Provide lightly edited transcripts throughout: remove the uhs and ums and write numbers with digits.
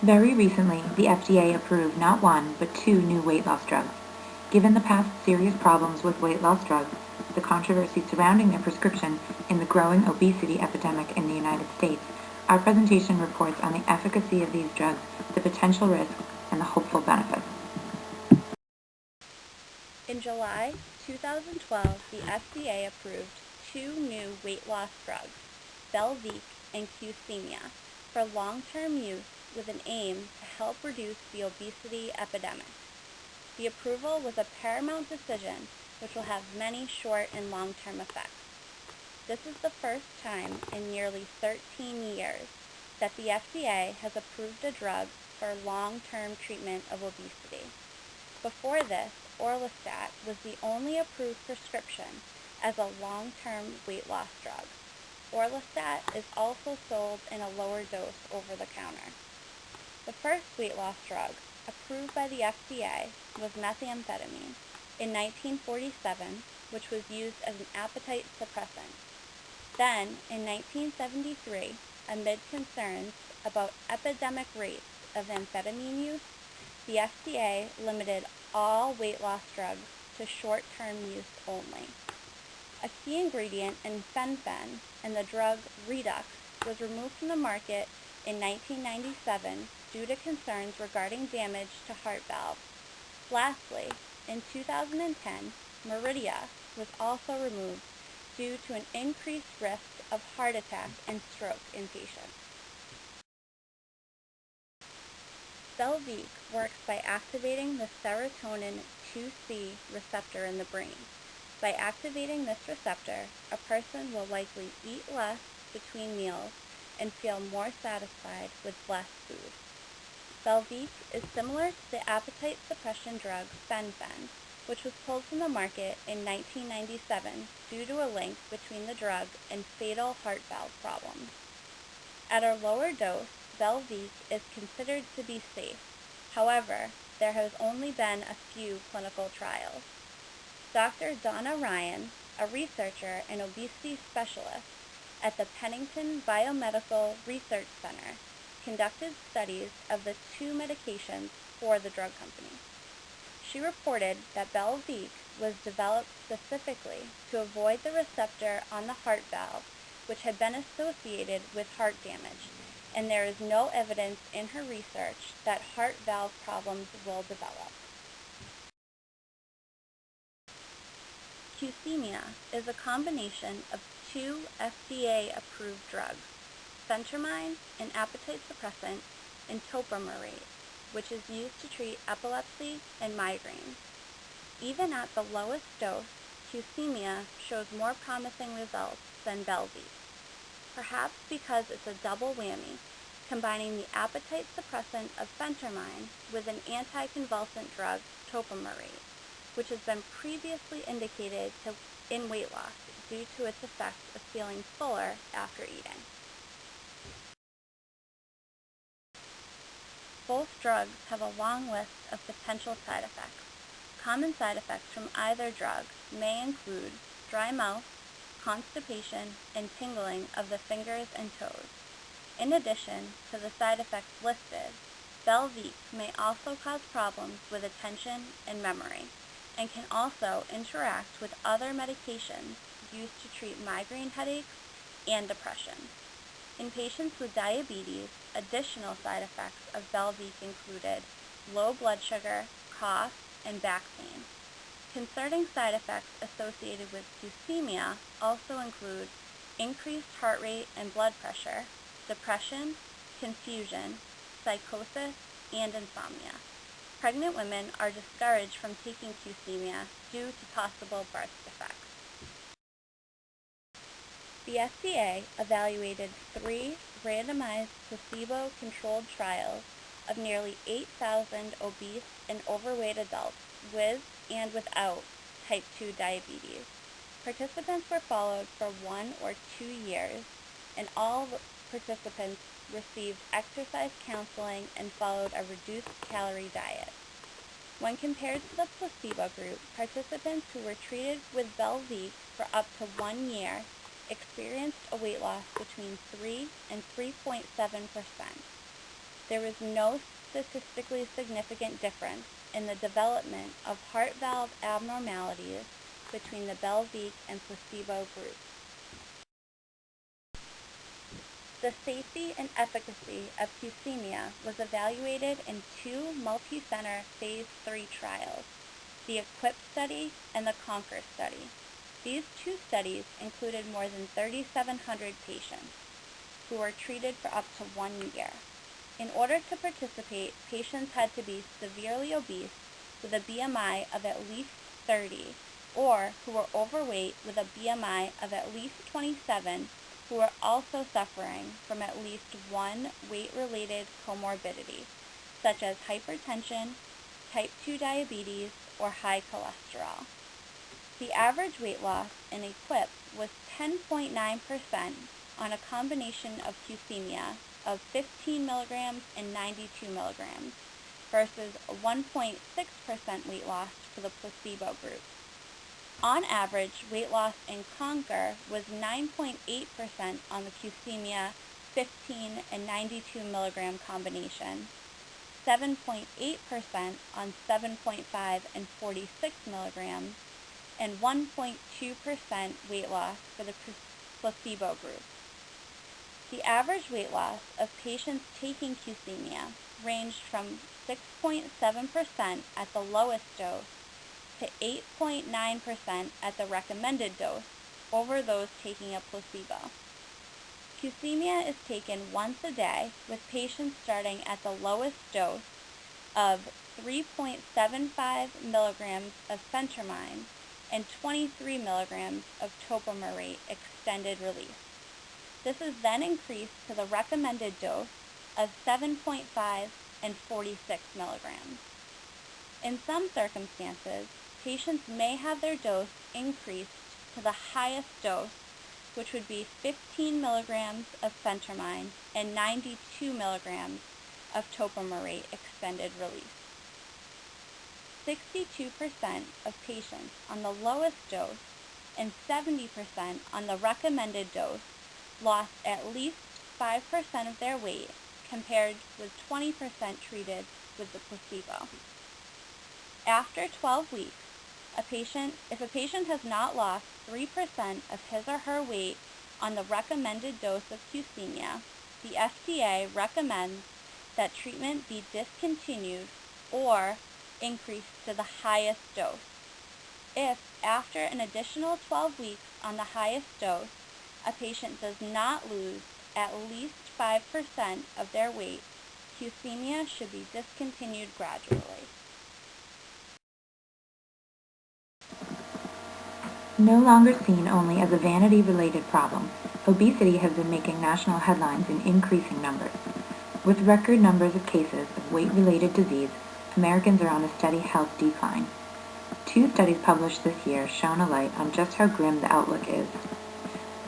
Very recently, the FDA approved not one, but two new weight loss drugs. Given the past serious problems with weight loss drugs, the controversy surrounding their prescription, and the growing obesity epidemic in the United States, our presentation reports on the efficacy of these drugs, the potential risks, and the hopeful benefits. In July 2012, the FDA approved two new weight loss drugs, Belviq and Qsymia, for long-term use with an aim to help reduce the obesity epidemic. The approval was a paramount decision which will have many short and long-term effects. This is the first time in nearly 13 years that the FDA has approved a drug for long-term treatment of obesity. Before this, Orlistat was the only approved prescription as a long-term weight loss drug. Orlistat is also sold in a lower dose over the counter. The first weight loss drug approved by the FDA was methamphetamine in 1947, which was used as an appetite suppressant. Then, in 1973, amid concerns about epidemic rates of amphetamine use, the FDA limited all weight loss drugs to short-term use only. A key ingredient in fen-phen and the drug Redux was removed from the market in 1997 due to concerns regarding damage to heart valves. Lastly, in 2010, Meridia was also removed due to an increased risk of heart attack and stroke in patients. Belviq works by activating the serotonin 2C receptor in the brain. By activating this receptor, a person will likely eat less between meals and feel more satisfied with less food. Belviq is similar to the appetite suppression drug fen-phen, which was pulled from the market in 1997 due to a link between the drug and fatal heart valve problems. At a lower dose, Belviq is considered to be safe. However, there has only been a few clinical trials. Dr. Donna Ryan, a researcher and obesity specialist at the Pennington Biomedical Research Center, conducted studies of the two medications for the drug company. She reported that Belviq was developed specifically to avoid the receptor on the heart valve, which had been associated with heart damage, and there is no evidence in her research that heart valve problems will develop. Qsymia is a combination of two FDA-approved drugs, phentermine, an appetite suppressant, and topiramate, which is used to treat epilepsy and migraines. Even at the lowest dose, Qsymia shows more promising results than Belviq, perhaps because it's a double whammy, combining the appetite suppressant of phentermine with an anticonvulsant drug, topiramate, which has been previously indicated in weight loss due to its effect of feeling fuller after eating. Both drugs have a long list of potential side effects. Common side effects from either drug may include dry mouth, constipation, and tingling of the fingers and toes. In addition to the side effects listed, Belviq may also cause problems with attention and memory, and can also interact with other medications used to treat migraine headaches and depression. In patients with diabetes, additional side effects of Belviq included low blood sugar, cough, and back pain. Concerning side effects associated with Qsymia also include increased heart rate and blood pressure, depression, confusion, psychosis, and insomnia. Pregnant women are discouraged from taking Qsymia due to possible birth defects. The FDA evaluated 3 randomized placebo-controlled trials of nearly 8,000 obese and overweight adults with and without type 2 diabetes. Participants were followed for 1 or 2 years, and all participants received exercise counseling and followed a reduced calorie diet. When compared to the placebo group, participants who were treated with Belviq for up to 1 year experienced a weight loss between 3 and 3.7%. there was no statistically significant difference in the development of heart valve abnormalities between the Belviq and placebo groups. The safety and efficacy of Qsymia was evaluated in two multi-center phase 3 trials, the EQUIP study and the CONQUER study. These two studies included more than 3,700 patients who were treated for up to 1 year. In order to participate, patients had to be severely obese with a BMI of at least 30 or who were overweight with a BMI of at least 27 who were also suffering from at least one weight-related comorbidity, such as hypertension, type 2 diabetes, or high cholesterol. The average weight loss in EQUIP was 10.9% on a combination of Qsymia of 15 milligrams and 92 milligrams versus a 1.6% weight loss for the placebo group. On average, weight loss in CONQUER was 9.8% on the Qsymia 15 and 92 milligram combination, 7.8% on 7.5 and 46 milligrams, and 1.2% weight loss for the placebo group. The average weight loss of patients taking Qsymia ranged from 6.7% at the lowest dose to 8.9% at the recommended dose over those taking a placebo. Qsymia is taken once a day with patients starting at the lowest dose of 3.75 milligrams of phentermine and 23 milligrams of topiramate extended release. This is then increased to the recommended dose of 7.5 and 46 milligrams. In some circumstances, patients may have their dose increased to the highest dose, which would be 15 milligrams of phentermine and 92 milligrams of topiramate extended release. 62% of patients on the lowest dose and 70% on the recommended dose lost at least 5% of their weight compared with 20% treated with the placebo. After 12 weeks, if a patient has not lost 3% of his or her weight on the recommended dose of Qsymia, the FDA recommends that treatment be discontinued or increased to the highest dose. If, after an additional 12 weeks on the highest dose, a patient does not lose at least 5% of their weight, Qsymia should be discontinued gradually. No longer seen only as a vanity-related problem, obesity has been making national headlines in increasing numbers. With record numbers of cases of weight-related disease, Americans are on a steady health decline. Two studies published this year shone a light on just how grim the outlook is.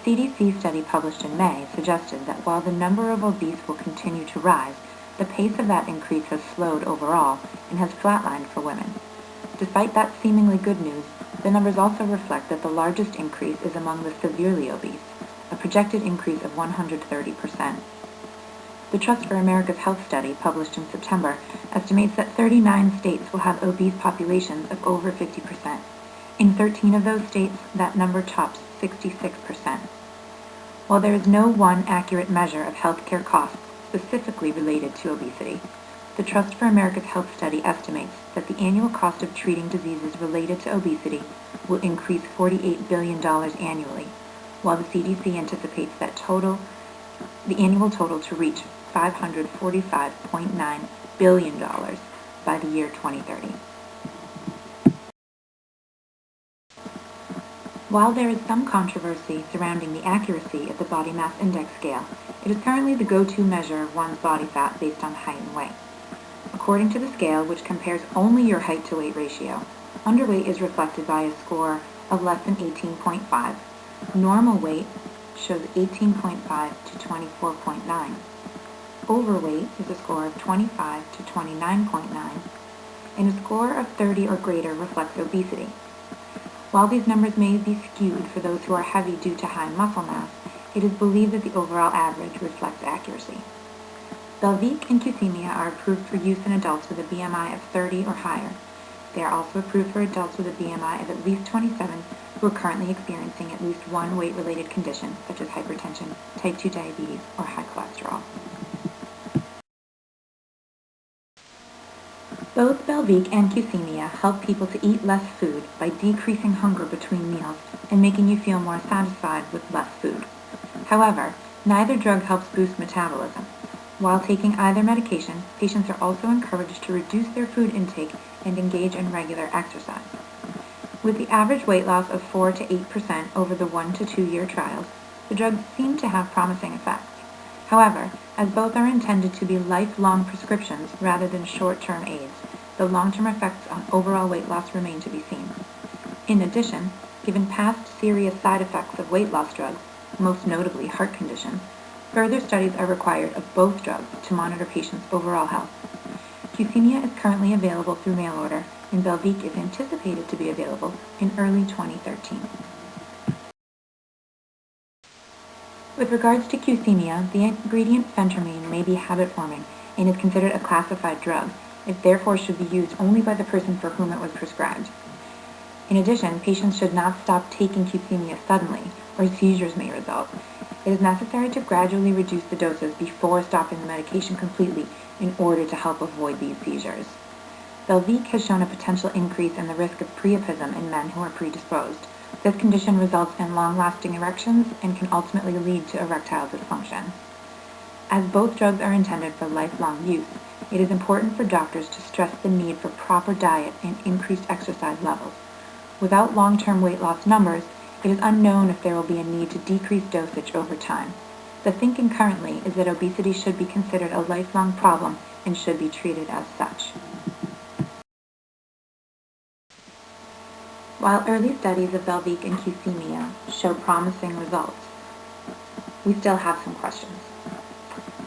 The CDC study published in May suggested that while the number of obese will continue to rise, the pace of that increase has slowed overall and has flatlined for women. Despite that seemingly good news, the numbers also reflect that the largest increase is among the severely obese, a projected increase of 130%. The Trust for America's Health study, published in September, estimates that 39 states will have obese populations of over 50%. In 13 of those states, that number tops 66%. While there is no one accurate measure of healthcare costs specifically related to obesity, the Trust for America's Health study estimates that the annual cost of treating diseases related to obesity will increase $48 billion annually, while the CDC anticipates that the annual total to reach $545.9 billion by the year 2030. While there is some controversy surrounding the accuracy of the body mass index scale, it is currently the go-to measure of one's body fat based on height and weight. According to the scale, which compares only your height to weight ratio, underweight is reflected by a score of less than 18.5. Normal weight shows 18.5 to 24.9. Overweight is a score of 25 to 29.9, and a score of 30 or greater reflects obesity. While these numbers may be skewed for those who are heavy due to high muscle mass, it is believed that the overall average reflects accuracy. Belviq and Qsymia are approved for use in adults with a BMI of 30 or higher. They are also approved for adults with a BMI of at least 27 who are currently experiencing at least one weight-related condition, such as hypertension, type 2 diabetes, or high cholesterol. Both Belviq and Qsymia help people to eat less food by decreasing hunger between meals and making you feel more satisfied with less food. However, neither drug helps boost metabolism. While taking either medication, patients are also encouraged to reduce their food intake and engage in regular exercise. With the average weight loss of 4 to 8% over the 1 to 2 year trials, the drugs seem to have promising effects. However, as both are intended to be lifelong prescriptions rather than short-term aids, the long-term effects on overall weight loss remain to be seen. In addition, given past serious side effects of weight loss drugs, most notably heart conditions, further studies are required of both drugs to monitor patients' overall health. Qsymia is currently available through mail order, and Belviq is anticipated to be available in early 2013. With regards to Qsymia, the ingredient phentermine may be habit-forming and is considered a classified drug. It therefore should be used only by the person for whom it was prescribed. In addition, patients should not stop taking Qsymia suddenly, or seizures may result. It is necessary to gradually reduce the doses before stopping the medication completely in order to help avoid these seizures. Belviq has shown a potential increase in the risk of priapism in men who are predisposed. This condition results in long-lasting erections and can ultimately lead to erectile dysfunction. As both drugs are intended for lifelong use, it is important for doctors to stress the need for proper diet and increased exercise levels. Without long-term weight loss numbers, it is unknown if there will be a need to decrease dosage over time. The thinking currently is that obesity should be considered a lifelong problem and should be treated as such. While early studies of Belviq and Qsymia show promising results, we still have some questions.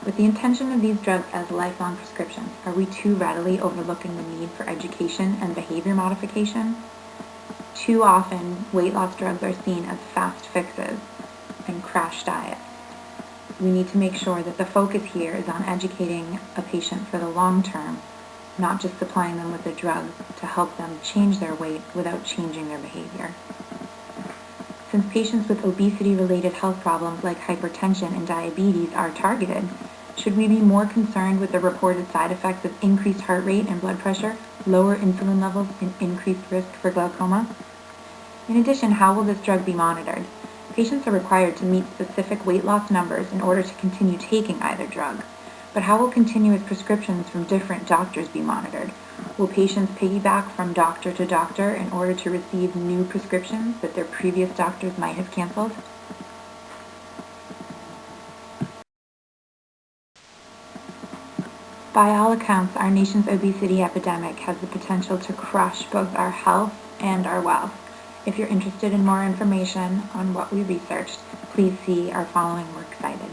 With the intention of these drugs as lifelong prescriptions, are we too readily overlooking the need for education and behavior modification? Too often, weight loss drugs are seen as fast fixes and crash diets. We need to make sure that the focus here is on educating a patient for the long term, not just supplying them with a drug to help them change their weight without changing their behavior. Since patients with obesity-related health problems like hypertension and diabetes are targeted, should we be more concerned with the reported side effects of increased heart rate and blood pressure, lower insulin levels, and increased risk for glaucoma? In addition, how will this drug be monitored? Patients are required to meet specific weight loss numbers in order to continue taking either drug. But how will continuous prescriptions from different doctors be monitored? Will patients piggyback from doctor to doctor in order to receive new prescriptions that their previous doctors might have canceled? By all accounts, our nation's obesity epidemic has the potential to crush both our health and our wealth. If you're interested in more information on what we researched, please see our following works cited.